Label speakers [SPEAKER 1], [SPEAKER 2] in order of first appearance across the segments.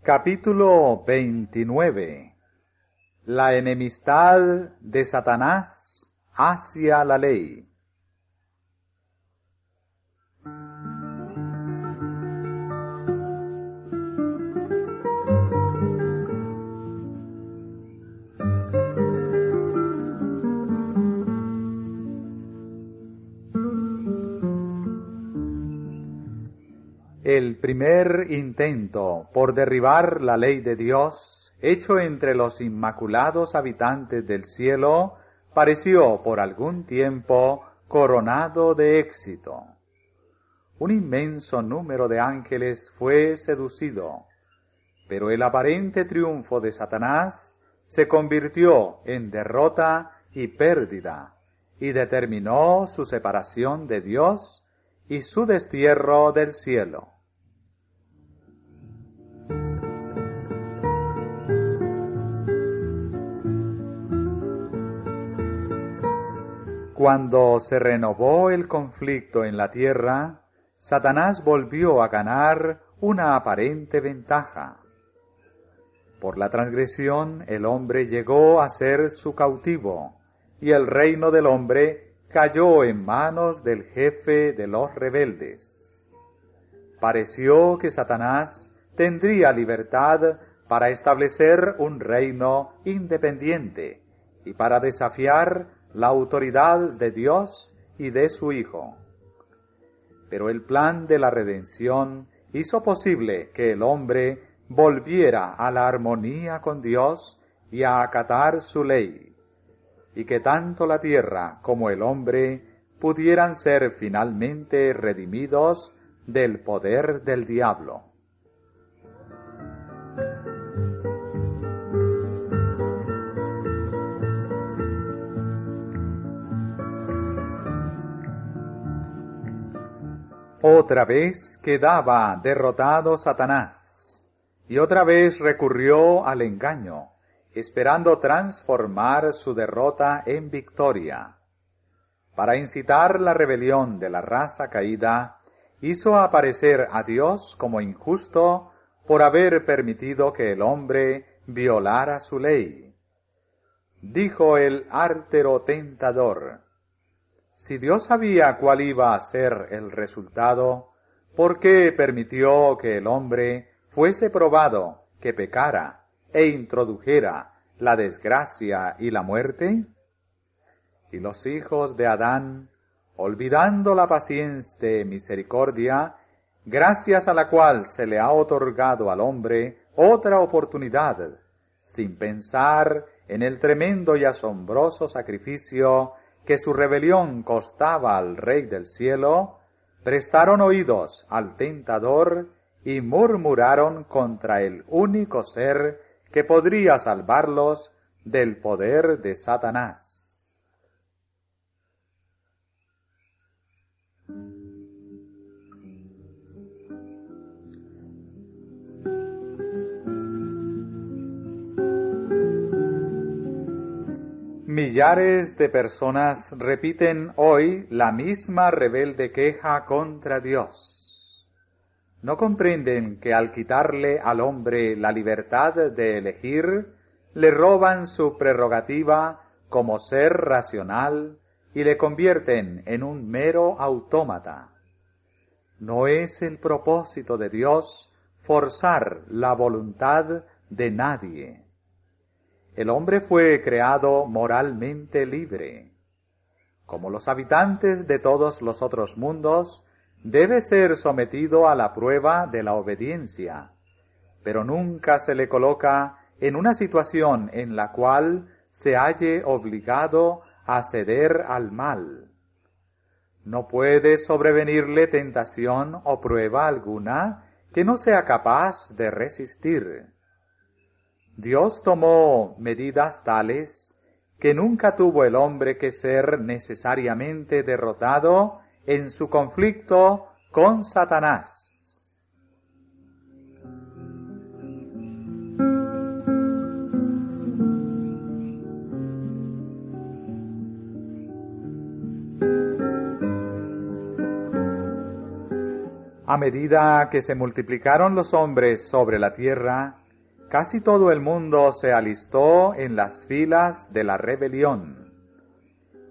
[SPEAKER 1] Capítulo 29. La enemistad de Satanás hacia la ley. El primer intento por derribar la ley de Dios, hecho entre los inmaculados habitantes del cielo, pareció por algún tiempo coronado de éxito. Un inmenso número de ángeles fue seducido, pero el aparente triunfo de Satanás se convirtió en derrota y pérdida, y determinó su separación de Dios y su destierro del cielo. Cuando se renovó el conflicto en la tierra, Satanás volvió a ganar una aparente ventaja. Por la transgresión, el hombre llegó a ser su cautivo, y el reino del hombre cayó en manos del jefe de los rebeldes. Pareció que Satanás tendría libertad para establecer un reino independiente y para desafiar la autoridad de Dios y de su Hijo. Pero el plan de la redención hizo posible que el hombre volviera a la armonía con Dios y a acatar su ley, y que tanto la tierra como el hombre pudieran ser finalmente redimidos del poder del diablo. Otra vez quedaba derrotado Satanás, y otra vez recurrió al engaño, esperando transformar su derrota en victoria. Para incitar la rebelión de la raza caída, hizo aparecer a Dios como injusto por haber permitido que el hombre violara su ley. Dijo el ártero tentador: si Dios sabía cuál iba a ser el resultado, ¿por qué permitió que el hombre fuese probado, que pecara e introdujera la desgracia y la muerte? Y los hijos de Adán, olvidando la paciente misericordia, gracias a la cual se le ha otorgado al hombre otra oportunidad, sin pensar en el tremendo y asombroso sacrificio que su rebelión costaba al Rey del cielo, prestaron oídos al tentador y murmuraron contra el único ser que podría salvarlos del poder de Satanás. Millares de personas repiten hoy la misma rebelde queja contra Dios. No comprenden que al quitarle al hombre la libertad de elegir, le roban su prerrogativa como ser racional y le convierten en un mero autómata. No es el propósito de Dios forzar la voluntad de nadie. El hombre fue creado moralmente libre. Como los habitantes de todos los otros mundos, debe ser sometido a la prueba de la obediencia, pero nunca se le coloca en una situación en la cual se halle obligado a ceder al mal. No puede sobrevenirle tentación o prueba alguna que no sea capaz de resistir. Dios tomó medidas tales que nunca tuvo el hombre que ser necesariamente derrotado en su conflicto con Satanás. A medida que se multiplicaron los hombres sobre la tierra, casi todo el mundo se alistó en las filas de la rebelión.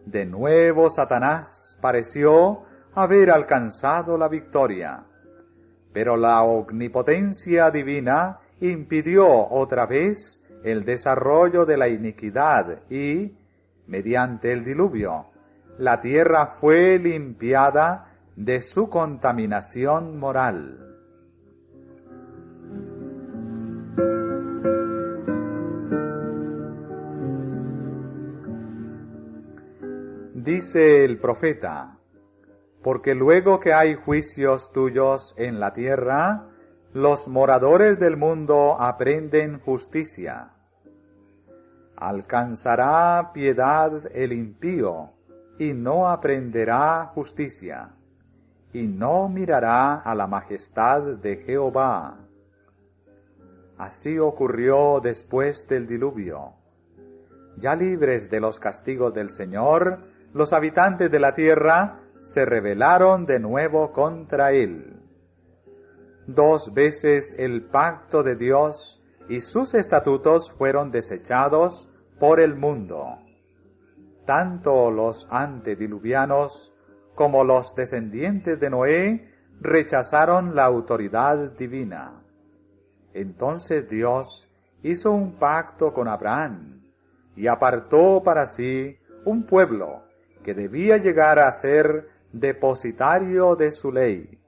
[SPEAKER 1] De nuevo Satanás pareció haber alcanzado la victoria, pero la omnipotencia divina impidió otra vez el desarrollo de la iniquidad y, mediante el diluvio, la tierra fue limpiada de su contaminación moral. Dice el profeta: porque luego que hay juicios tuyos en la tierra, los moradores del mundo aprenden justicia. Alcanzará piedad el impío, y no aprenderá justicia, y no mirará a la majestad de Jehová. Así ocurrió después del diluvio. Ya libres de los castigos del Señor, los habitantes de la tierra se rebelaron de nuevo contra él. 2 veces el pacto de Dios y sus estatutos fueron desechados por el mundo. Tanto los antediluvianos como los descendientes de Noé rechazaron la autoridad divina. Entonces Dios hizo un pacto con Abraham y apartó para sí un pueblo que debía llegar a ser depositario de su ley.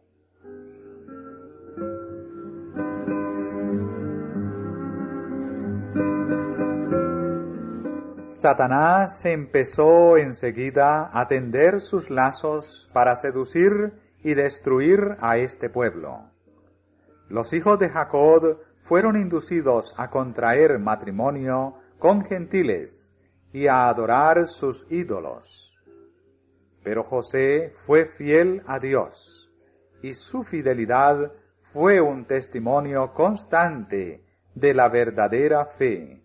[SPEAKER 1] Satanás empezó enseguida a tender sus lazos para seducir y destruir a este pueblo. Los hijos de Jacob fueron inducidos a contraer matrimonio con gentiles y a adorar sus ídolos. Pero José fue fiel a Dios, y su fidelidad fue un testimonio constante de la verdadera fe.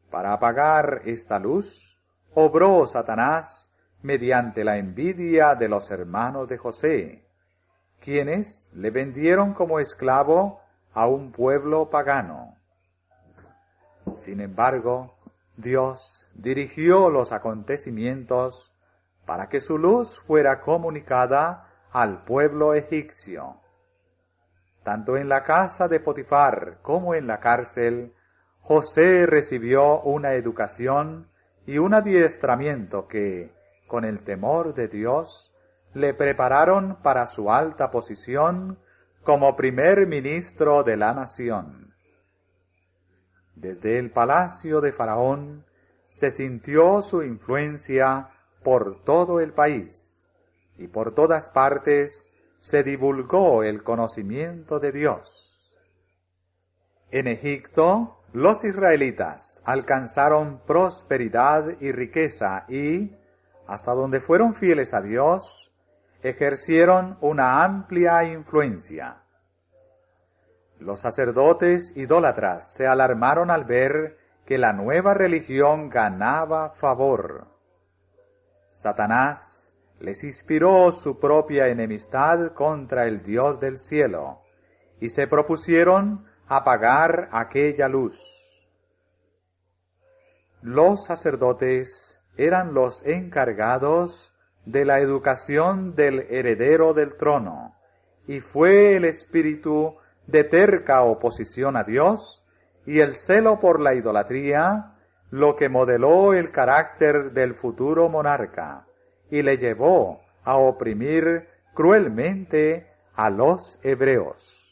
[SPEAKER 1] Para apagar esta luz, obró Satanás mediante la envidia de los hermanos de José, quienes le vendieron como esclavo a un pueblo pagano. Sin embargo, Dios dirigió los acontecimientos para que su luz fuera comunicada al pueblo egipcio. Tanto en la casa de Potifar como en la cárcel, José recibió una educación y un adiestramiento que, con el temor de Dios, le prepararon para su alta posición como primer ministro de la nación. Desde el palacio de Faraón se sintió su influencia por todo el país, y por todas partes se divulgó el conocimiento de Dios. En Egipto, los israelitas alcanzaron prosperidad y riqueza y, hasta donde fueron fieles a Dios, ejercieron una amplia influencia. Los sacerdotes idólatras se alarmaron al ver que la nueva religión ganaba favor. Satanás les inspiró su propia enemistad contra el Dios del cielo, y se propusieron apagar aquella luz. Los sacerdotes eran los encargados de la educación del heredero del trono, y fue el espíritu de terca oposición a Dios y el celo por la idolatría lo que modeló el carácter del futuro monarca y le llevó a oprimir cruelmente a los hebreos.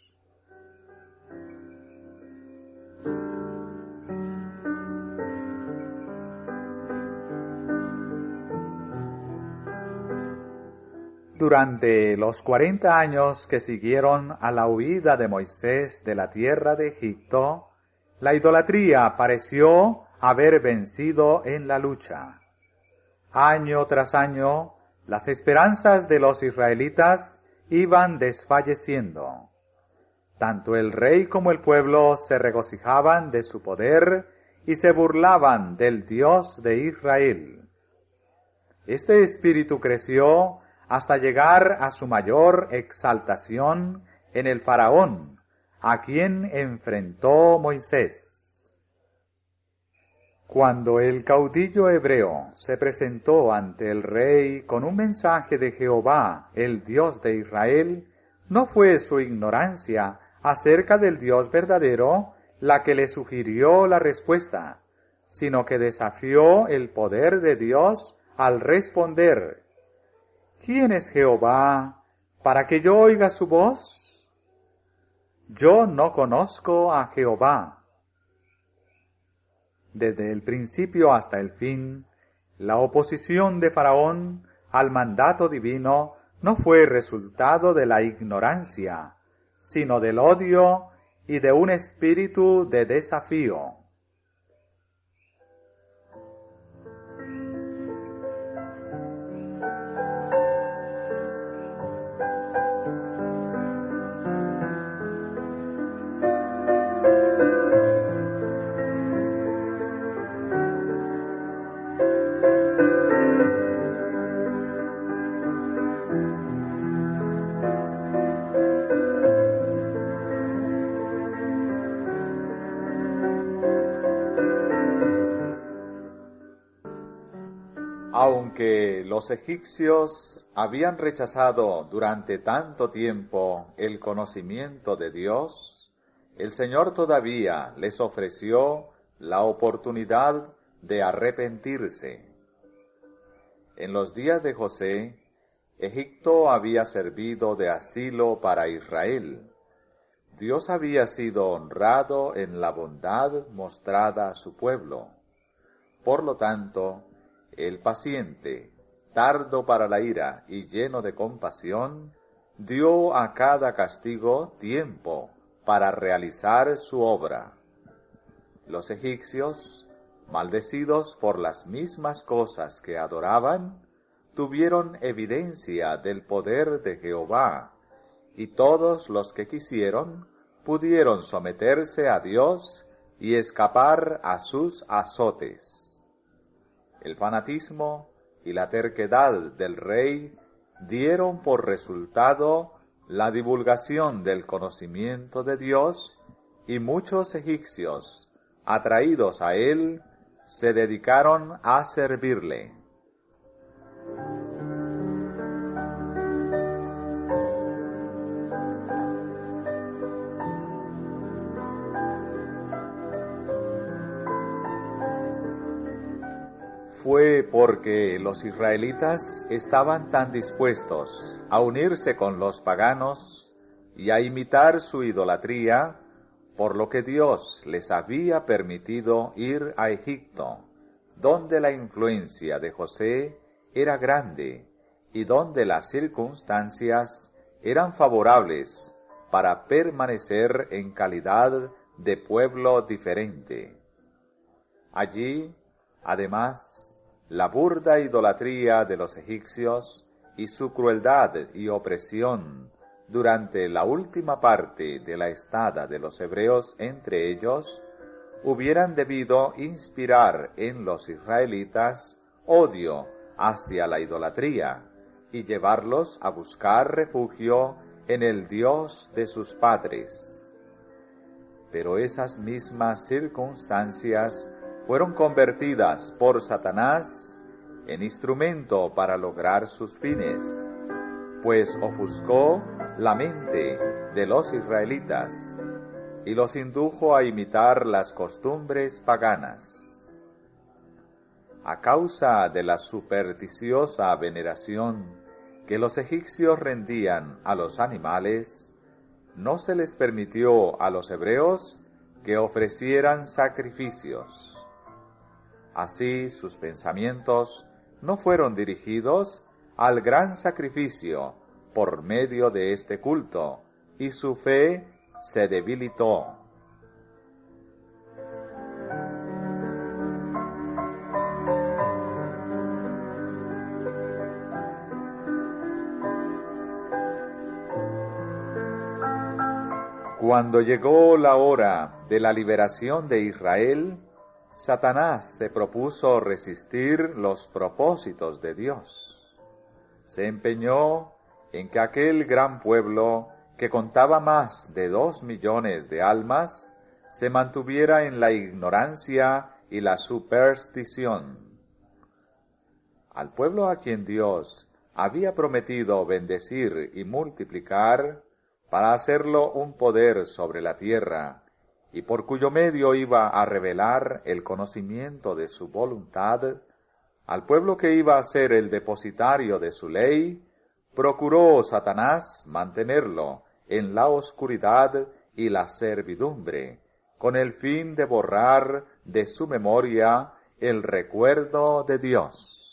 [SPEAKER 1] Durante los 40 años que siguieron a la huida de Moisés de la tierra de Egipto, la idolatría pareció haber vencido en la lucha. Año tras año, las esperanzas de los israelitas iban desfalleciendo. Tanto el rey como el pueblo se regocijaban de su poder y se burlaban del Dios de Israel. Este espíritu creció hasta llegar a su mayor exaltación en el faraón, a quien enfrentó Moisés. Cuando el caudillo hebreo se presentó ante el rey con un mensaje de Jehová, el Dios de Israel, no fue su ignorancia acerca del Dios verdadero la que le sugirió la respuesta, sino que desafió el poder de Dios al responder: ¿Quién es Jehová para que yo oiga su voz? Yo no conozco a Jehová. Desde el principio hasta el fin, la oposición de Faraón al mandato divino no fue resultado de la ignorancia, sino del odio y de un espíritu de desafío. Aunque los egipcios habían rechazado durante tanto tiempo el conocimiento de Dios, el Señor todavía les ofreció la oportunidad de arrepentirse. En los días de José, Egipto había servido de asilo para Israel. Dios había sido honrado en la bondad mostrada a su pueblo. Por lo tanto, el paciente, tardo para la ira y lleno de compasión, dio a cada castigo tiempo para realizar su obra. Los egipcios, maldecidos por las mismas cosas que adoraban, tuvieron evidencia del poder de Jehová, y todos los que quisieron pudieron someterse a Dios y escapar a sus azotes. El fanatismo y la terquedad del rey dieron por resultado la divulgación del conocimiento de Dios, y muchos egipcios, atraídos a él, se dedicaron a servirle. Fue porque los israelitas estaban tan dispuestos a unirse con los paganos y a imitar su idolatría, por lo que Dios les había permitido ir a Egipto, donde la influencia de José era grande y donde las circunstancias eran favorables para permanecer en calidad de pueblo diferente. Allí, además, la burda idolatría de los egipcios y su crueldad y opresión durante la última parte de la estada de los hebreos entre ellos, hubieran debido inspirar en los israelitas odio hacia la idolatría y llevarlos a buscar refugio en el Dios de sus padres. Pero esas mismas circunstancias fueron convertidas por Satanás en instrumento para lograr sus fines, pues ofuscó la mente de los israelitas y los indujo a imitar las costumbres paganas. A causa de la supersticiosa veneración que los egipcios rendían a los animales, no se les permitió a los hebreos que ofrecieran sacrificios. Así sus pensamientos no fueron dirigidos al gran sacrificio por medio de este culto, y su fe se debilitó. Cuando llegó la hora de la liberación de Israel, Satanás se propuso resistir los propósitos de Dios. se empeñó en que aquel gran pueblo, que contaba más de 2 millones de almas, se mantuviera en la ignorancia y la superstición. Al pueblo a quien Dios había prometido bendecir y multiplicar, para hacerlo un poder sobre la tierra, y por cuyo medio iba a revelar el conocimiento de su voluntad, al pueblo que iba a ser el depositario de su ley, procuró Satanás mantenerlo en la oscuridad y la servidumbre, con el fin de borrar de su memoria el recuerdo de Dios.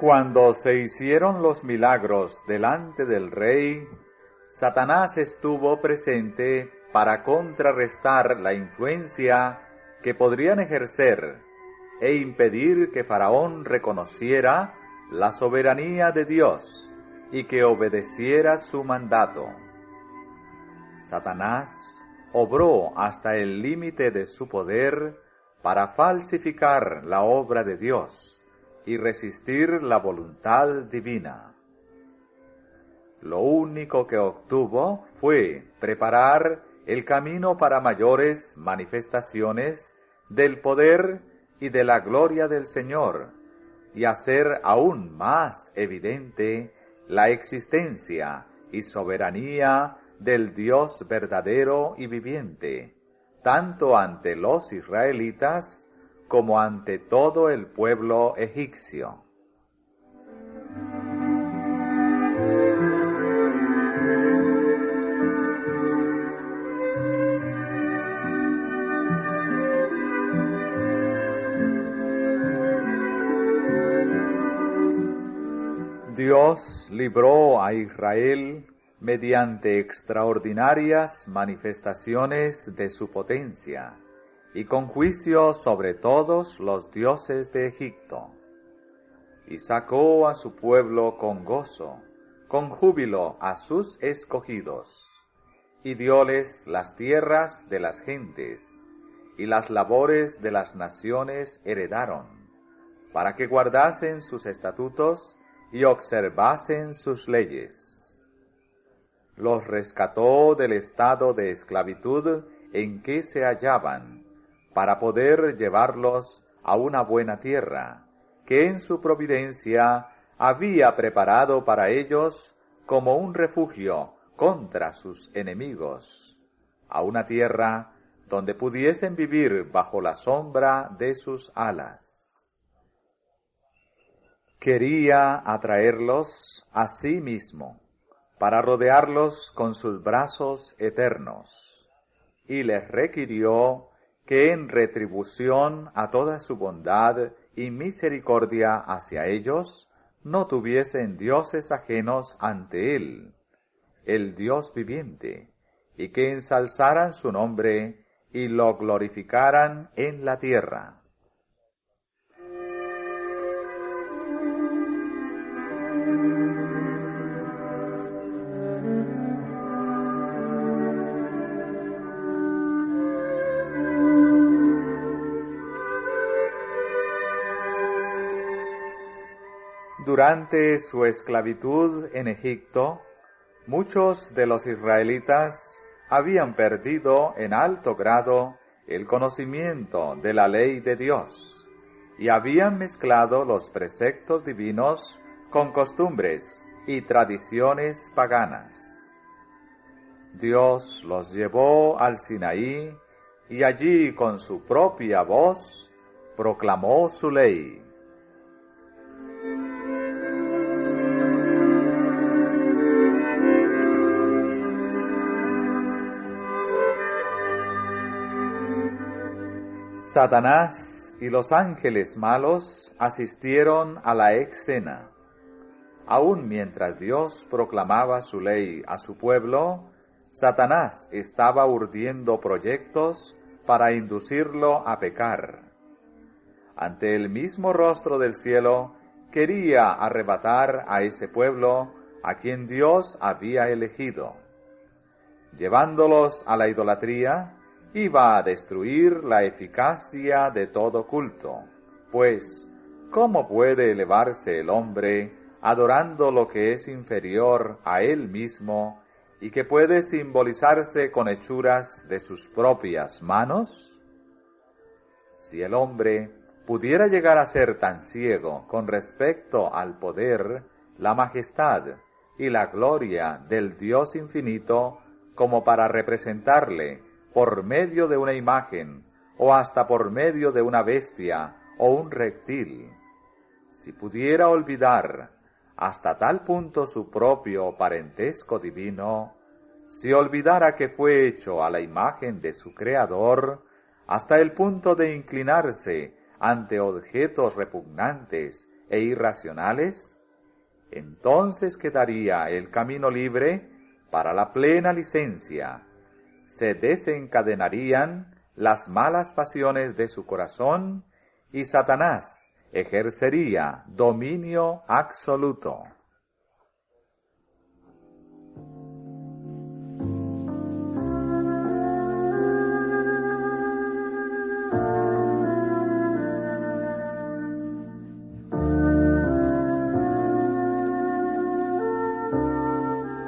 [SPEAKER 1] Cuando se hicieron los milagros delante del rey, Satanás estuvo presente para contrarrestar la influencia que podrían ejercer e impedir que Faraón reconociera la soberanía de Dios y que obedeciera su mandato. Satanás obró hasta el límite de su poder para falsificar la obra de Dios y resistir la voluntad divina. Lo único que obtuvo fue preparar el camino para mayores manifestaciones del poder y de la gloria del Señor, y hacer aún más evidente la existencia y soberanía del Dios verdadero y viviente, tanto ante los israelitas como ante todo el pueblo egipcio. Dios libró a Israel mediante extraordinarias manifestaciones de su potencia, y con juicio sobre todos los dioses de Egipto. Y sacó a su pueblo con gozo, con júbilo a sus escogidos, y dióles las tierras de las gentes, y las labores de las naciones heredaron, para que guardasen sus estatutos y observasen sus leyes. Los rescató del estado de esclavitud en que se hallaban, para poder llevarlos a una buena tierra, que en su providencia había preparado para ellos como un refugio contra sus enemigos, a una tierra donde pudiesen vivir bajo la sombra de sus alas. Quería atraerlos a sí mismo, para rodearlos con sus brazos eternos, y les requirió que en retribución a toda su bondad y misericordia hacia ellos, no tuviesen dioses ajenos ante él, el Dios viviente, y que ensalzaran su nombre y lo glorificaran en la tierra. Durante su esclavitud en Egipto, muchos de los israelitas habían perdido en alto grado el conocimiento de la ley de Dios y habían mezclado los preceptos divinos con costumbres y tradiciones paganas. Dios los llevó al Sinaí y allí con su propia voz proclamó su ley. Satanás y los ángeles malos asistieron a la escena. Aun mientras Dios proclamaba su ley a su pueblo, Satanás estaba urdiendo proyectos para inducirlo a pecar. Ante el mismo rostro del cielo, quería arrebatar a ese pueblo a quien Dios había elegido. Llevándolos a la idolatría, iba a destruir la eficacia de todo culto, pues, ¿cómo puede elevarse el hombre adorando lo que es inferior a él mismo y que puede simbolizarse con hechuras de sus propias manos? Si el hombre pudiera llegar a ser tan ciego con respecto al poder, la majestad y la gloria del Dios infinito, como para representarle por medio de una imagen, o hasta por medio de una bestia o un reptil, si pudiera olvidar hasta tal punto su propio parentesco divino, si olvidara que fue hecho a la imagen de su Creador, hasta el punto de inclinarse ante objetos repugnantes e irracionales, entonces quedaría el camino libre para la plena licencia. Se desencadenarían las malas pasiones de su corazón y Satanás ejercería dominio absoluto.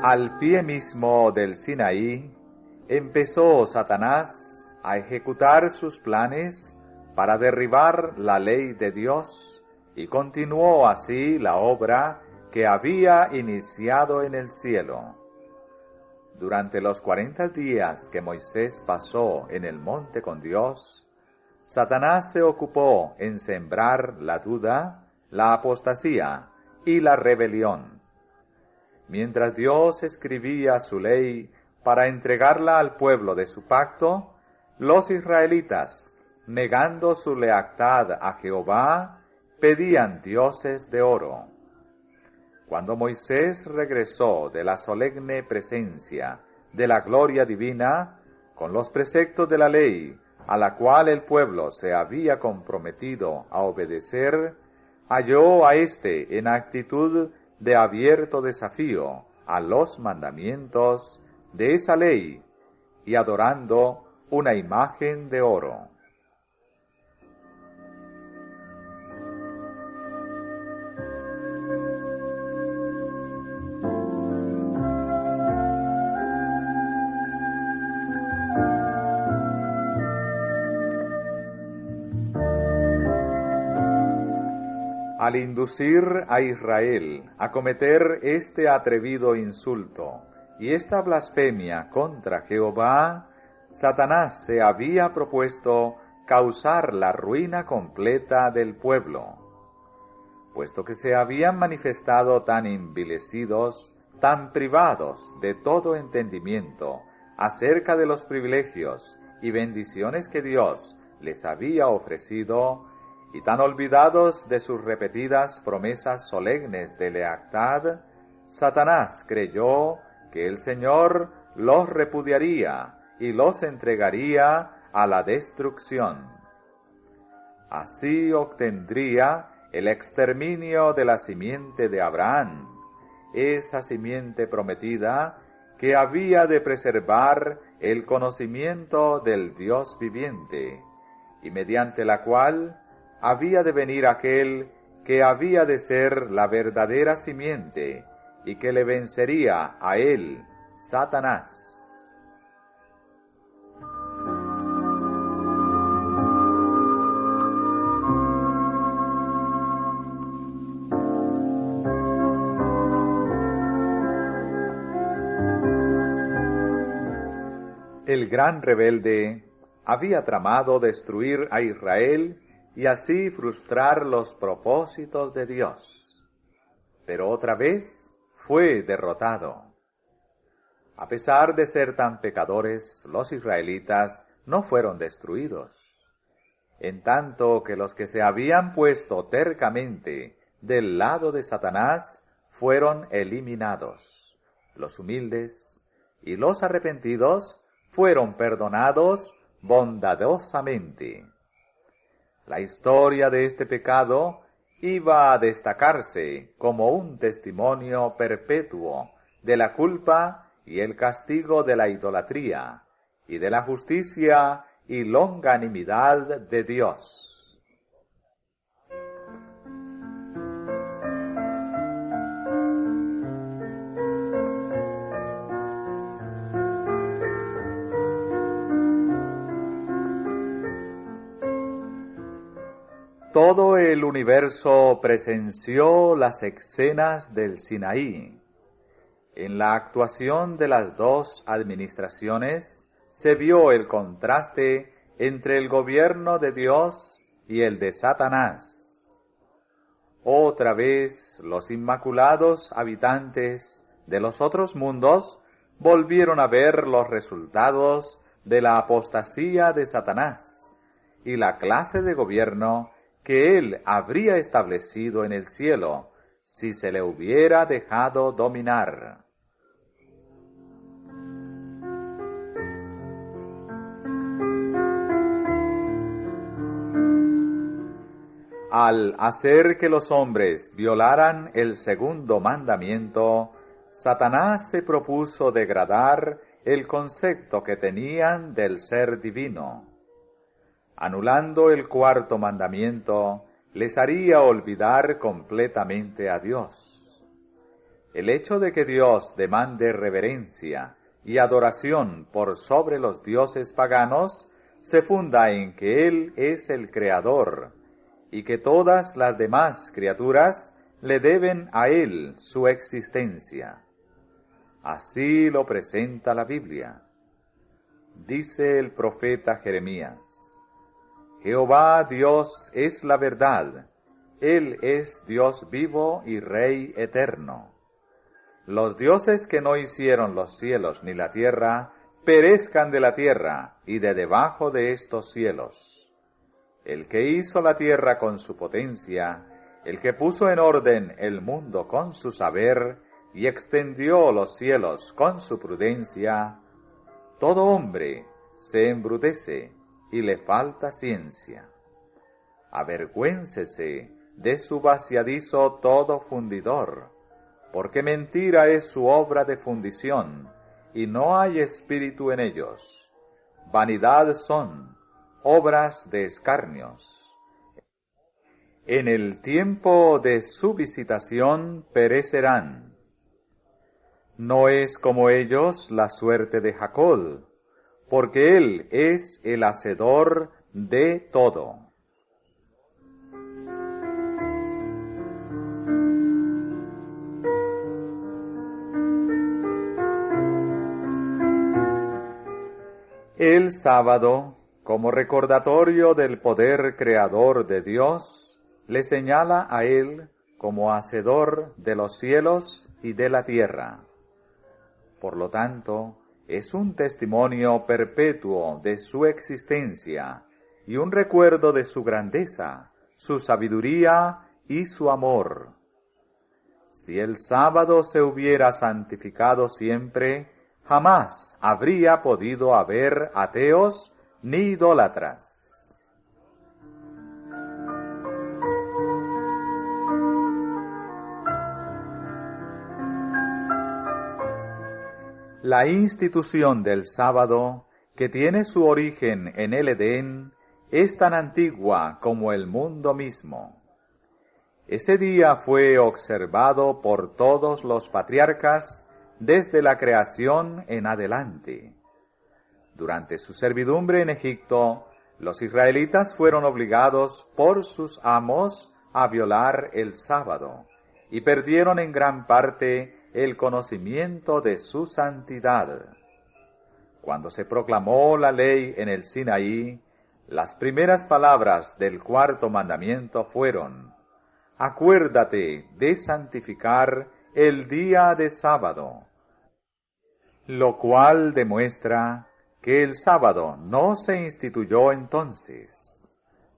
[SPEAKER 1] Al pie mismo del Sinaí, empezó Satanás a ejecutar sus planes para derribar la ley de Dios y continuó así la obra que había iniciado en el cielo. Durante los 40 días que Moisés pasó en el monte con Dios, Satanás se ocupó en sembrar la duda, la apostasía y la rebelión. Mientras Dios escribía su ley para entregarla al pueblo de su pacto, los israelitas, negando su lealtad a Jehová, pedían dioses de oro. Cuando Moisés regresó de la solemne presencia de la gloria divina, con los preceptos de la ley, a la cual el pueblo se había comprometido a obedecer, halló a éste en actitud de abierto desafío a los mandamientos de esa ley y adorando una imagen de oro. Al inducir a Israel a cometer este atrevido insulto y esta blasfemia contra Jehová, Satanás se había propuesto causar la ruina completa del pueblo. Puesto que se habían manifestado tan envilecidos, tan privados de todo entendimiento acerca de los privilegios y bendiciones que Dios les había ofrecido, y tan olvidados de sus repetidas promesas solemnes de lealtad, Satanás creyó que el Señor los repudiaría y los entregaría a la destrucción. Así obtendría el exterminio de la simiente de Abraham, esa simiente prometida que había de preservar el conocimiento del Dios viviente, y mediante la cual había de venir aquel que había de ser la verdadera simiente y que le vencería a él, Satanás. El gran rebelde había tramado destruir a Israel y así frustrar los propósitos de Dios. Pero otra vez fue derrotado. A pesar de ser tan pecadores, los israelitas no fueron destruidos, en tanto que los que se habían puesto tercamente del lado de Satanás fueron eliminados. Los humildes y los arrepentidos fueron perdonados bondadosamente. La historia de este pecado iba a destacarse como un testimonio perpetuo de la culpa y el castigo de la idolatría, y de la justicia y longanimidad de Dios. Todo el universo presenció las escenas del Sinaí. En la actuación de las dos administraciones se vio el contraste entre el gobierno de Dios y el de Satanás. Otra vez los inmaculados habitantes de los otros mundos volvieron a ver los resultados de la apostasía de Satanás y la clase de gobierno que él habría establecido en el cielo si se le hubiera dejado dominar. Al hacer que los hombres violaran el segundo mandamiento, Satanás se propuso degradar el concepto que tenían del ser divino. Anulando el cuarto mandamiento, les haría olvidar completamente a Dios. El hecho de que Dios demande reverencia y adoración por sobre los dioses paganos se funda en que Él es el Creador y que todas las demás criaturas le deben a Él su existencia. Así lo presenta la Biblia. Dice el profeta Jeremías: Jehová Dios es la verdad, Él es Dios vivo y Rey eterno. Los dioses que no hicieron los cielos ni la tierra, perezcan de la tierra y de debajo de estos cielos. El que hizo la tierra con su potencia, el que puso en orden el mundo con su saber, y extendió los cielos con su prudencia, todo hombre se embrutece y le falta ciencia. Avergüéncese de su vaciadizo todo fundidor, porque mentira es su obra de fundición, y no hay espíritu en ellos. Vanidad son, obras de escarnios. En el tiempo de su visitación perecerán. No es como ellos la suerte de Jacob, porque Él es el hacedor de todo. El sábado, como recordatorio del poder creador de Dios, le señala a Él como hacedor de los cielos y de la tierra. Por lo tanto, es un testimonio perpetuo de su existencia y un recuerdo de su grandeza, su sabiduría y su amor. Si el sábado se hubiera santificado siempre, jamás habría podido haber ateos ni idólatras. La institución del sábado, que tiene su origen en el Edén, es tan antigua como el mundo mismo. Ese día fue observado por todos los patriarcas desde la creación en adelante. Durante su servidumbre en Egipto, los israelitas fueron obligados por sus amos a violar el sábado y perdieron en gran parte el conocimiento de su santidad. Cuando se proclamó la ley en el Sinaí, las primeras palabras del cuarto mandamiento fueron: acuérdate de santificar el día de sábado, lo cual demuestra que el sábado no se instituyó entonces.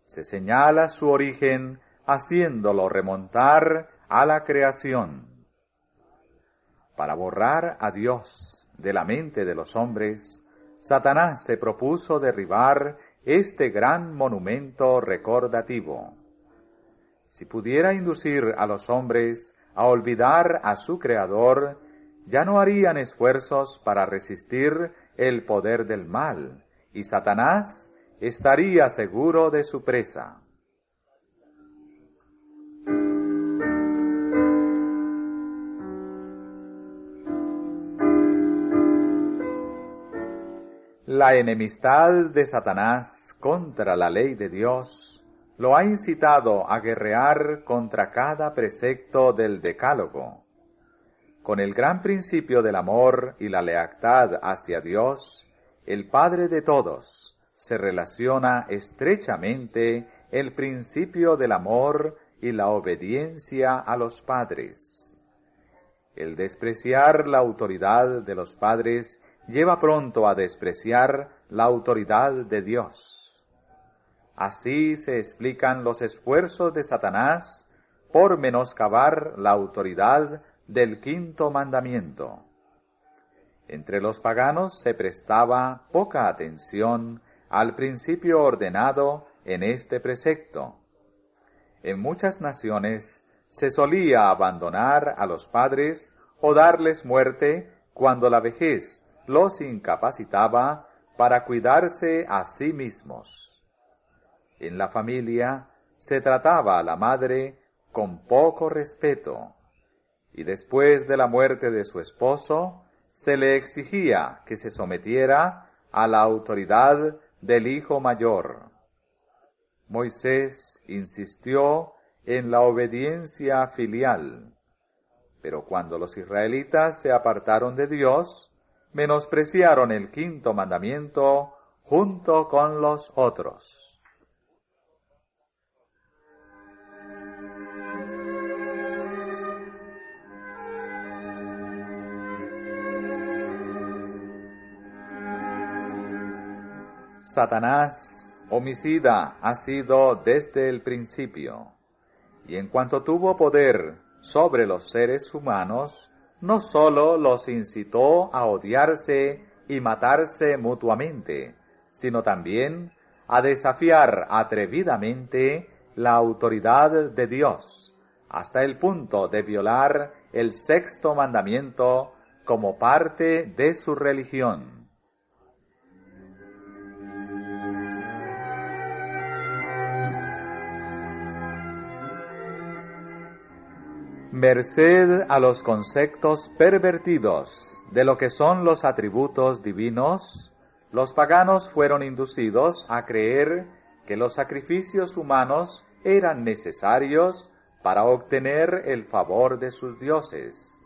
[SPEAKER 1] Se señala su origen haciéndolo remontar a la creación. Para borrar a Dios de la mente de los hombres, Satanás se propuso derribar este gran monumento recordativo. Si pudiera inducir a los hombres a olvidar a su Creador, ya no harían esfuerzos para resistir el poder del mal, y Satanás estaría seguro de su presa. La enemistad de Satanás contra la ley de Dios lo ha incitado a guerrear contra cada precepto del Decálogo. Con el gran principio del amor y la lealtad hacia Dios, el Padre de todos, se relaciona estrechamente el principio del amor y la obediencia a los padres. El despreciar la autoridad de los padres lleva pronto a despreciar la autoridad de Dios. Así se explican los esfuerzos de Satanás por menoscabar la autoridad del quinto mandamiento. Entre los paganos se prestaba poca atención al principio ordenado en este precepto. En muchas naciones se solía abandonar a los padres o darles muerte cuando la vejez los incapacitaba para cuidarse a sí mismos. En la familia se trataba a la madre con poco respeto, y después de la muerte de su esposo, se le exigía que se sometiera a la autoridad del hijo mayor. Moisés insistió en la obediencia filial, pero cuando los israelitas se apartaron de Dios, menospreciaron el quinto mandamiento junto con los otros. Satanás, homicida, ha sido desde el principio, y en cuanto tuvo poder sobre los seres humanos, no sólo los incitó a odiarse y matarse mutuamente, sino también a desafiar atrevidamente la autoridad de Dios, hasta el punto de violar el sexto mandamiento como parte de su religión. Merced a los conceptos pervertidos de lo que son los atributos divinos, los paganos fueron inducidos a creer que los sacrificios humanos eran necesarios para obtener el favor de sus dioses,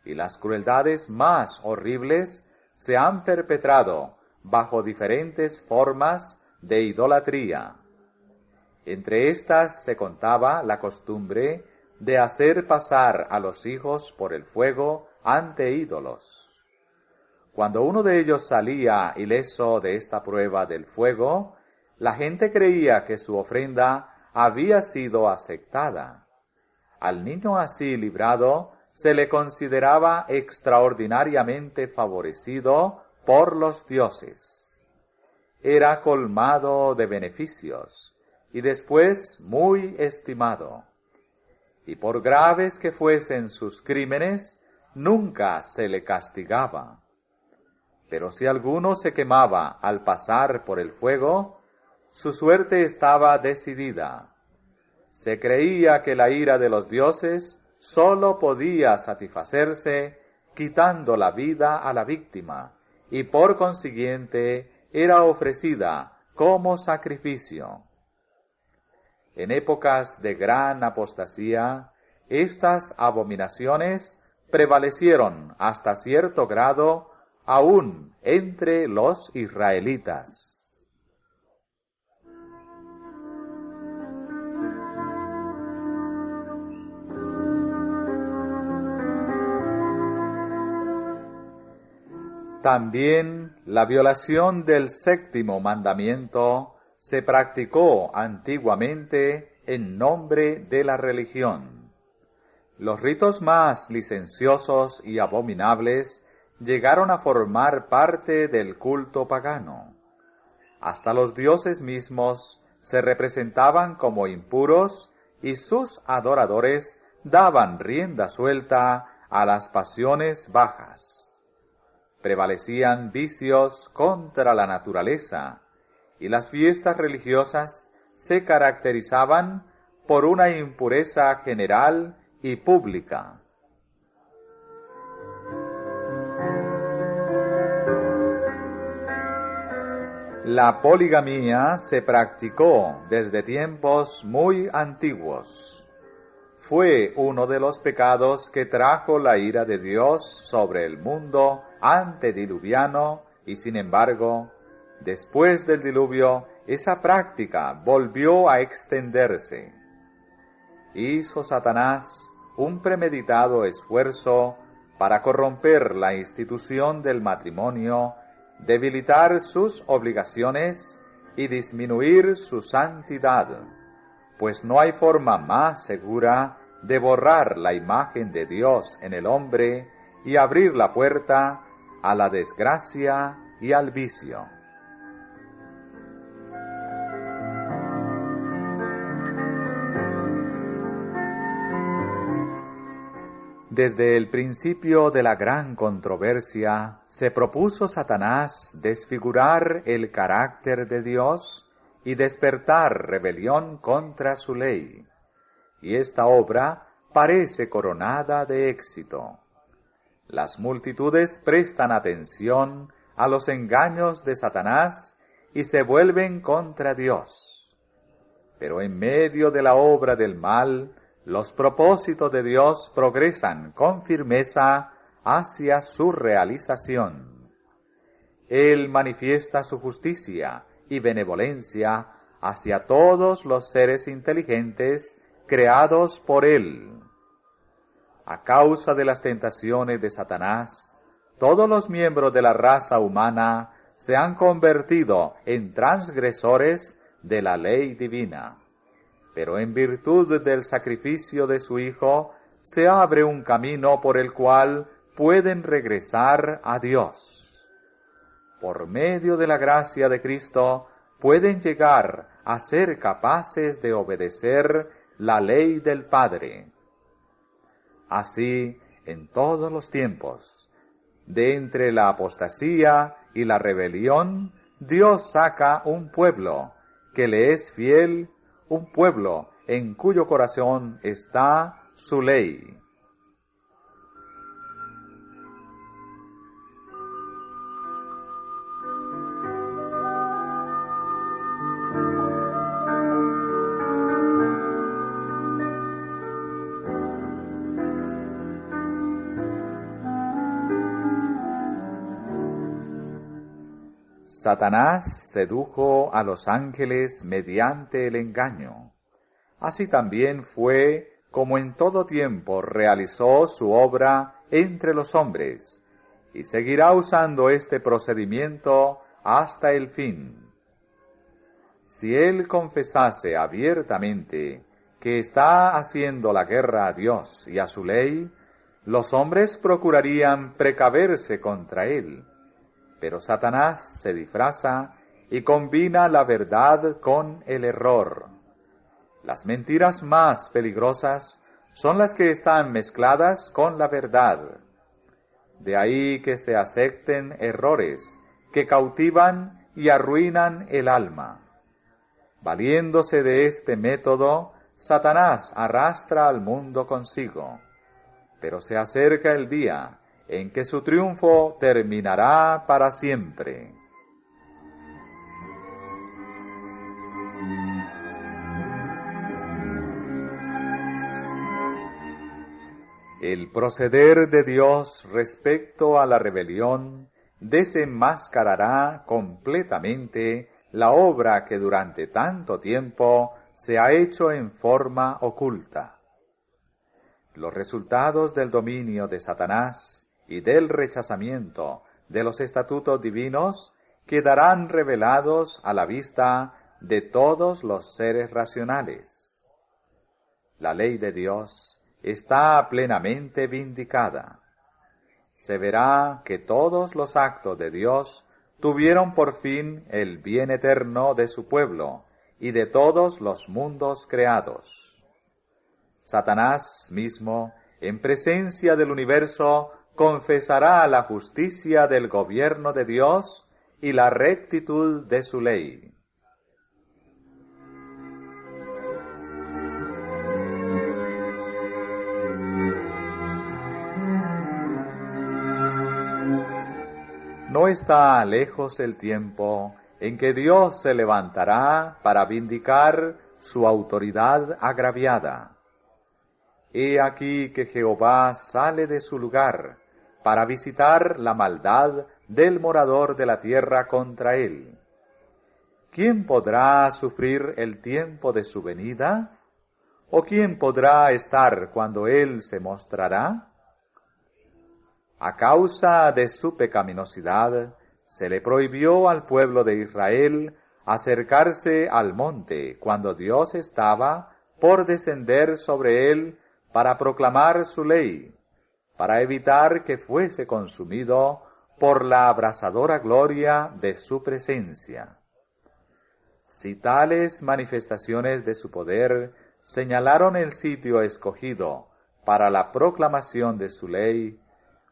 [SPEAKER 1] y las crueldades más horribles se han perpetrado bajo diferentes formas de idolatría. Entre estas se contaba la costumbre de hacer pasar a los hijos por el fuego ante ídolos. Cuando uno de ellos salía ileso de esta prueba del fuego, la gente creía que su ofrenda había sido aceptada. Al niño así librado se le consideraba extraordinariamente favorecido por los dioses. Era colmado de beneficios y después muy estimado. Y por graves que fuesen sus crímenes, nunca se le castigaba. Pero si alguno se quemaba al pasar por el fuego, su suerte estaba decidida. Se creía que la ira de los dioses sólo podía satisfacerse quitando la vida a la víctima, y por consiguiente era ofrecida como sacrificio. En épocas de gran apostasía, estas abominaciones prevalecieron hasta cierto grado aún entre los israelitas. También la violación del séptimo mandamiento se practicó antiguamente en nombre de la religión. Los ritos más licenciosos y abominables llegaron a formar parte del culto pagano. Hasta los dioses mismos se representaban como impuros y sus adoradores daban rienda suelta a las pasiones bajas. Prevalecían vicios contra la naturaleza, y las fiestas religiosas se caracterizaban por una impureza general y pública. La poligamía se practicó desde tiempos muy antiguos. Fue uno de los pecados que trajo la ira de Dios sobre el mundo antediluviano y, sin embargo, después del diluvio, esa práctica volvió a extenderse. Hizo Satanás un premeditado esfuerzo para corromper la institución del matrimonio, debilitar sus obligaciones y disminuir su santidad, pues no hay forma más segura de borrar la imagen de Dios en el hombre y abrir la puerta a la desgracia y al vicio. Desde el principio de la gran controversia, se propuso Satanás desfigurar el carácter de Dios y despertar rebelión contra su ley. Y esta obra parece coronada de éxito. Las multitudes prestan atención a los engaños de Satanás y se vuelven contra Dios. Pero en medio de la obra del mal, los propósitos de Dios progresan con firmeza hacia su realización. Él manifiesta su justicia y benevolencia hacia todos los seres inteligentes creados por Él. A causa de las tentaciones de Satanás, todos los miembros de la raza humana se han convertido en transgresores de la ley divina. Pero en virtud del sacrificio de su Hijo, se abre un camino por el cual pueden regresar a Dios. Por medio de la gracia de Cristo, pueden llegar a ser capaces de obedecer la ley del Padre. Así, en todos los tiempos, de entre la apostasía y la rebelión, Dios saca un pueblo que le es fiel, un pueblo en cuyo corazón está su ley. Satanás sedujo a los ángeles mediante el engaño. Así también fue como en todo tiempo realizó su obra entre los hombres, y seguirá usando este procedimiento hasta el fin. Si él confesase abiertamente que está haciendo la guerra a Dios y a su ley, los hombres procurarían precaverse contra él. Pero Satanás se disfraza y combina la verdad con el error. Las mentiras más peligrosas son las que están mezcladas con la verdad. De ahí que se acepten errores que cautivan y arruinan el alma. Valiéndose de este método, Satanás arrastra al mundo consigo. Pero se acerca el día en que su triunfo terminará para siempre. El proceder de Dios respecto a la rebelión desenmascarará completamente la obra que durante tanto tiempo se ha hecho en forma oculta. Los resultados del dominio de Satanás y del rechazamiento de los estatutos divinos quedarán revelados a la vista de todos los seres racionales. La ley de Dios está plenamente vindicada. Se verá que todos los actos de Dios tuvieron por fin el bien eterno de su pueblo y de todos los mundos creados. Satanás mismo, en presencia del universo, confesará la justicia del gobierno de Dios y la rectitud de su ley. No está lejos el tiempo en que Dios se levantará para vindicar su autoridad agraviada. He aquí que Jehová sale de su lugar para visitar la maldad del morador de la tierra contra él. ¿Quién podrá sufrir el tiempo de su venida? ¿O quién podrá estar cuando él se mostrará? A causa de su pecaminosidad, se le prohibió al pueblo de Israel acercarse al monte cuando Dios estaba por descender sobre él para proclamar su ley, para evitar que fuese consumido por la abrasadora gloria de su presencia. Si tales manifestaciones de su poder señalaron el sitio escogido para la proclamación de su ley,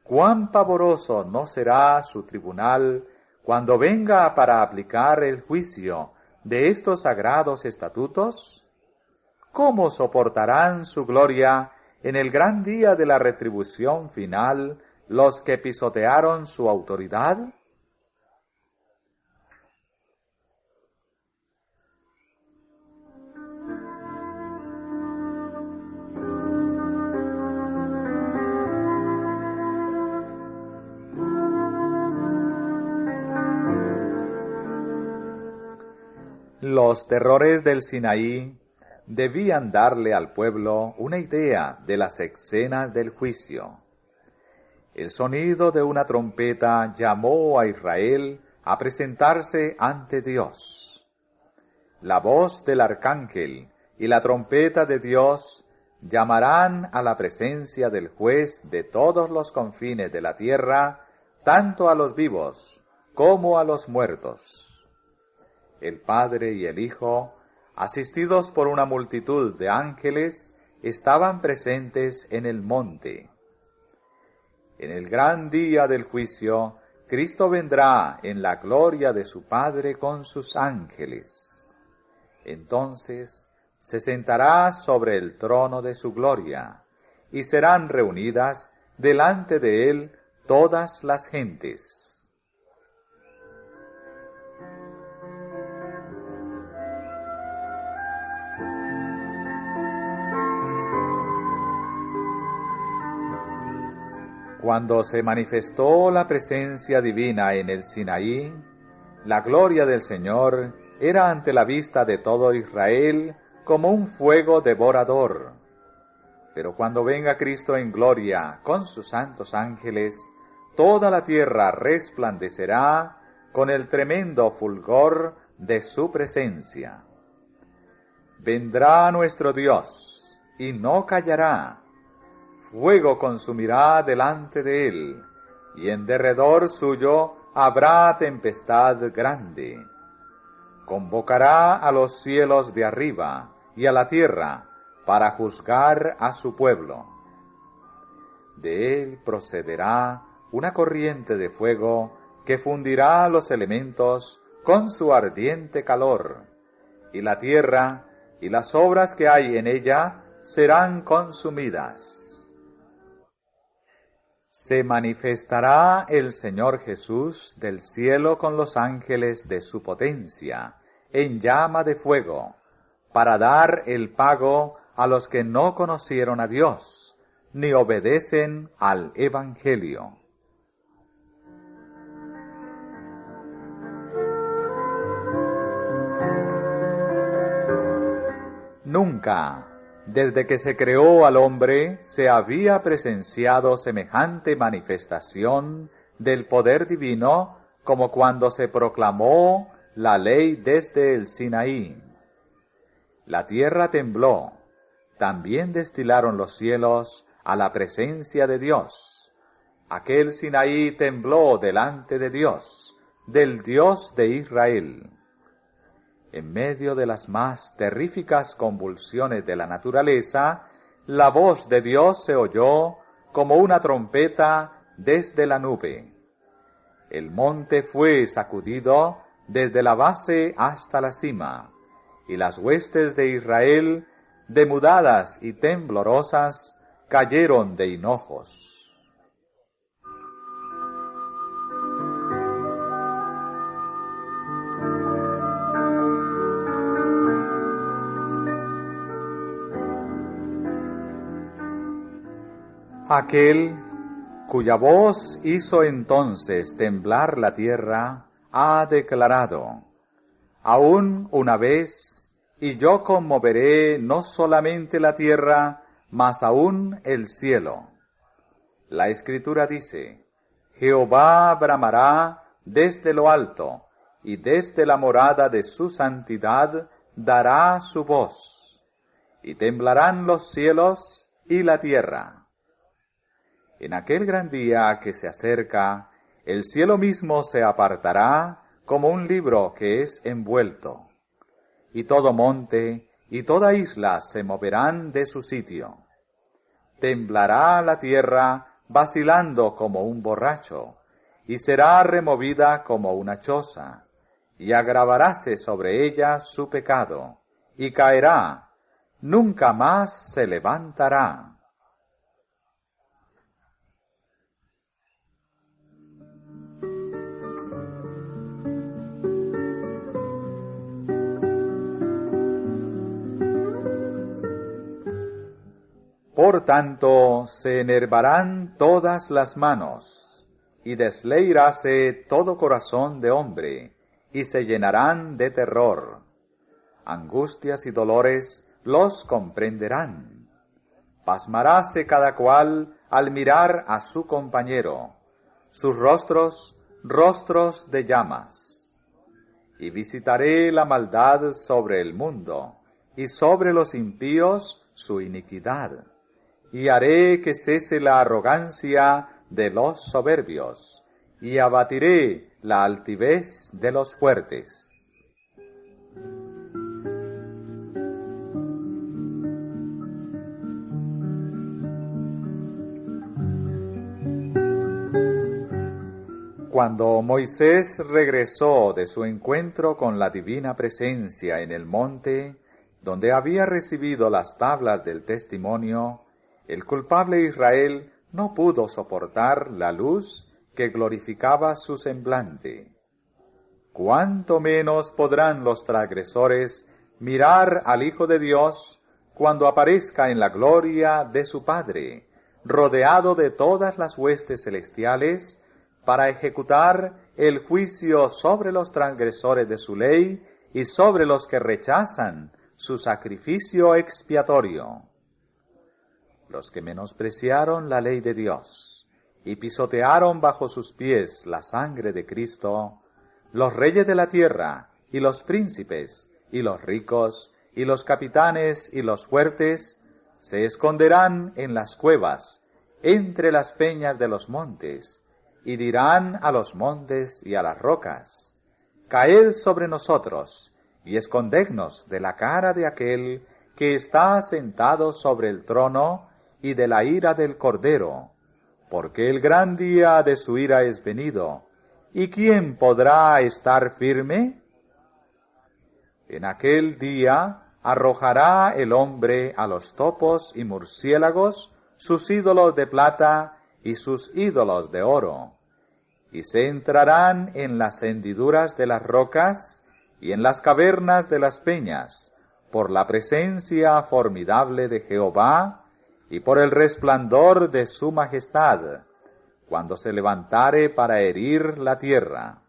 [SPEAKER 1] ¿cuán pavoroso no será su tribunal cuando venga para aplicar el juicio de estos sagrados estatutos? ¿Cómo soportarán su gloria en el gran día de la retribución final los que pisotearon su autoridad? Los terrores del Sinaí debían darle al pueblo una idea de las escenas del juicio. El sonido de una trompeta llamó a Israel a presentarse ante Dios. La voz del arcángel y la trompeta de Dios llamarán a la presencia del juez de todos los confines de la tierra, tanto a los vivos como a los muertos. El Padre y el Hijo, asistidos por una multitud de ángeles, estaban presentes en el monte. En el gran día del juicio, Cristo vendrá en la gloria de su Padre con sus ángeles. Entonces se sentará sobre el trono de su gloria, y serán reunidas delante de él todas las gentes. Cuando se manifestó la presencia divina en el Sinaí, la gloria del Señor era ante la vista de todo Israel como un fuego devorador. Pero cuando venga Cristo en gloria con sus santos ángeles, toda la tierra resplandecerá con el tremendo fulgor de su presencia. Vendrá nuestro Dios y no callará. Fuego consumirá delante de él, y en derredor suyo habrá tempestad grande. Convocará a los cielos de arriba y a la tierra para juzgar a su pueblo. De él procederá una corriente de fuego que fundirá los elementos con su ardiente calor, y la tierra y las obras que hay en ella serán consumidas. Se manifestará el Señor Jesús del cielo con los ángeles de su potencia, en llama de fuego, para dar el pago a los que no conocieron a Dios, ni obedecen al Evangelio. Nunca, desde que se creó al hombre, se había presenciado semejante manifestación del poder divino como cuando se proclamó la ley desde el Sinaí. La tierra tembló, también destilaron los cielos a la presencia de Dios. Aquel Sinaí tembló delante de Dios, del Dios de Israel. En medio de las más terríficas convulsiones de la naturaleza, la voz de Dios se oyó como una trompeta desde la nube. El monte fue sacudido desde la base hasta la cima, y las huestes de Israel, demudadas y temblorosas, cayeron de hinojos. Aquel cuya voz hizo entonces temblar la tierra, ha declarado: aún una vez, y yo conmoveré no solamente la tierra, mas aún el cielo. La Escritura dice: Jehová bramará desde lo alto, y desde la morada de su santidad dará su voz, y temblarán los cielos y la tierra. En aquel gran día que se acerca, el cielo mismo se apartará como un libro que es envuelto, y todo monte y toda isla se moverán de su sitio. Temblará la tierra vacilando como un borracho, y será removida como una choza, y agravaráse sobre ella su pecado, y caerá, nunca más se levantará. Por tanto, se enervarán todas las manos, y desleiráse todo corazón de hombre, y se llenarán de terror. Angustias y dolores los comprenderán. Pasmaráse cada cual al mirar a su compañero, sus rostros, rostros de llamas. Y visitaré la maldad sobre el mundo, y sobre los impíos su iniquidad. Y haré que cese la arrogancia de los soberbios, y abatiré la altivez de los fuertes. Cuando Moisés regresó de su encuentro con la divina presencia en el monte, donde había recibido las tablas del testimonio, el culpable Israel no pudo soportar la luz que glorificaba su semblante. ¿Cuánto menos podrán los transgresores mirar al Hijo de Dios cuando aparezca en la gloria de su Padre, rodeado de todas las huestes celestiales, para ejecutar el juicio sobre los transgresores de su ley y sobre los que rechazan su sacrificio expiatorio? Los que menospreciaron la ley de Dios y pisotearon bajo sus pies la sangre de Cristo, los reyes de la tierra y los príncipes y los ricos y los capitanes y los fuertes, se esconderán en las cuevas, entre las peñas de los montes, y dirán a los montes y a las rocas: caed sobre nosotros, y escondednos de la cara de aquel que está sentado sobre el trono, y de la ira del Cordero, porque el gran día de su ira es venido, ¿y quién podrá estar firme? En aquel día arrojará el hombre a los topos y murciélagos sus ídolos de plata y sus ídolos de oro, y se entrarán en las hendiduras de las rocas y en las cavernas de las peñas, por la presencia formidable de Jehová, y por el resplandor de su majestad, cuando se levantare para herir la tierra.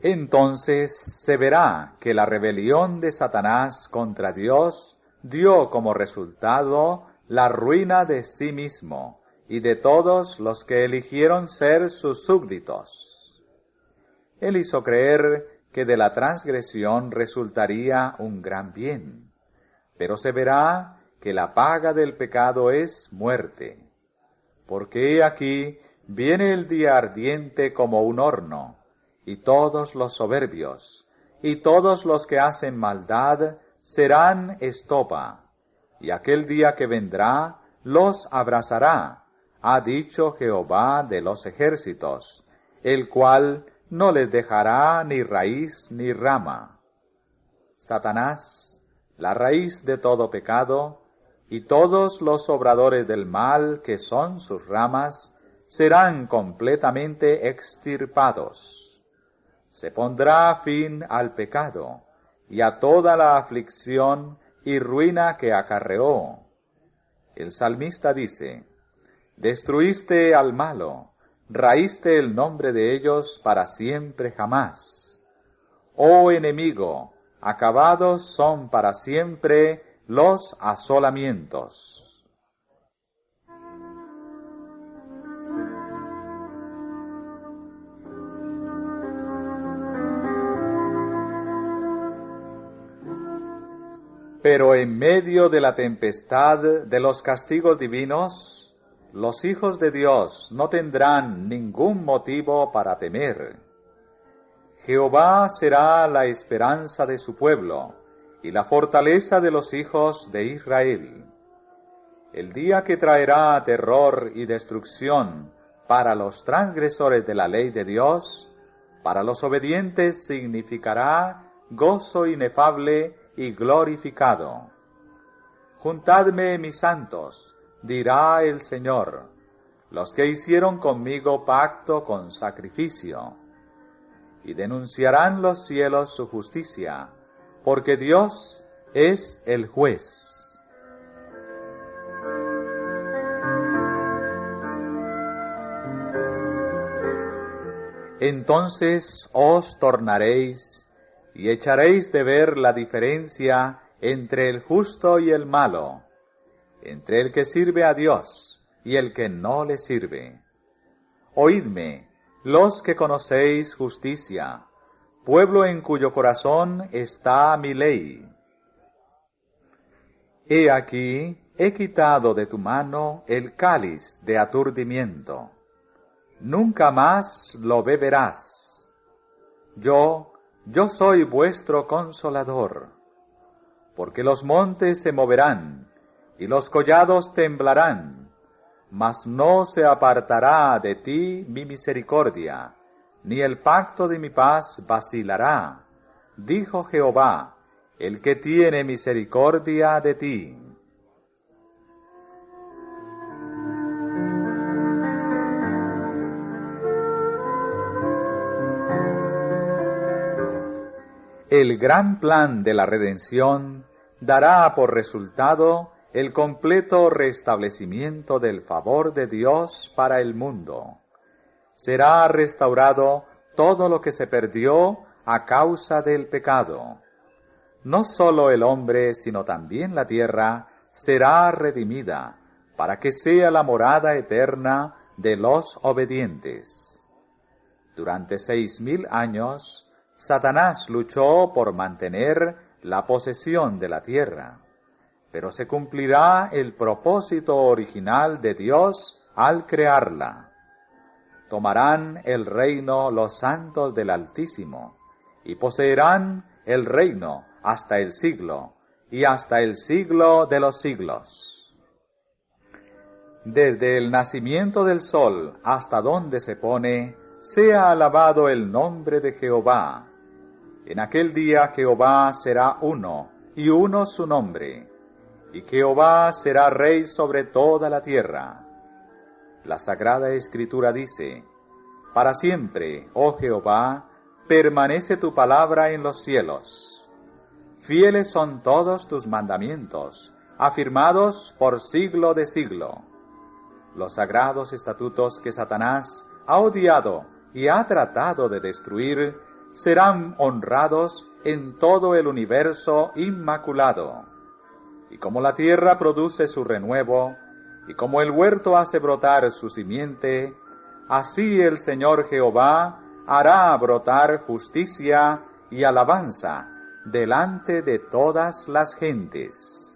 [SPEAKER 1] Entonces se verá que la rebelión de Satanás contra Dios dio como resultado la ruina de sí mismo y de todos los que eligieron ser sus súbditos. Él hizo creer que de la transgresión resultaría un gran bien, pero se verá que la paga del pecado es muerte. Porque he aquí viene el día ardiente como un horno, y todos los soberbios, y todos los que hacen maldad, serán estopa, y aquel día que vendrá los abrazará, ha dicho Jehová de los ejércitos, el cual no les dejará ni raíz ni rama. Satanás, la raíz de todo pecado, y todos los obradores del mal que son sus ramas, serán completamente extirpados. Se pondrá fin al pecado, y a toda la aflicción y ruina que acarreó. El salmista dice, destruiste al malo, raíste el nombre de ellos para siempre jamás. Oh enemigo, acabados son para siempre los asolamientos. Pero en medio de la tempestad de los castigos divinos, los hijos de Dios no tendrán ningún motivo para temer. Jehová será la esperanza de su pueblo y la fortaleza de los hijos de Israel. El día que traerá terror y destrucción para los transgresores de la ley de Dios, para los obedientes significará gozo inefable y glorificado. Juntadme, mis santos, dirá el Señor, los que hicieron conmigo pacto con sacrificio, y denunciarán los cielos su justicia, porque Dios es el juez. Entonces os tornaréis y echaréis de ver la diferencia entre el justo y el malo, entre el que sirve a Dios y el que no le sirve. Oídme, los que conocéis justicia, pueblo en cuyo corazón está mi ley. He aquí, he quitado de tu mano el cáliz de aturdimiento. Nunca más lo beberás. Yo soy vuestro consolador. Porque los montes se moverán, y los collados temblarán, mas no se apartará de ti mi misericordia, ni el pacto de mi paz vacilará, dijo Jehová, el que tiene misericordia de ti. El gran plan de la redención dará por resultado el completo restablecimiento del favor de Dios para el mundo. Será restaurado todo lo que se perdió a causa del pecado. No solo el hombre, sino también la tierra será redimida, para que sea la morada eterna de los obedientes. Durante 6,000 años, Satanás luchó por mantener la posesión de la tierra, pero se cumplirá el propósito original de Dios al crearla. Tomarán el reino los santos del Altísimo, y poseerán el reino hasta el siglo, y hasta el siglo de los siglos. Desde el nacimiento del sol hasta donde se pone, sea alabado el nombre de Jehová. En aquel día Jehová será uno, y uno su nombre, y Jehová será rey sobre toda la tierra. La Sagrada Escritura dice, para siempre, oh Jehová, permanece tu palabra en los cielos. Fieles son todos tus mandamientos, afirmados por siglo de siglo. Los sagrados estatutos que Satanás ha odiado y ha tratado de destruir, serán honrados en todo el universo inmaculado. Y como la tierra produce su renuevo, y como el huerto hace brotar su simiente, así el Señor Jehová hará brotar justicia y alabanza delante de todas las gentes.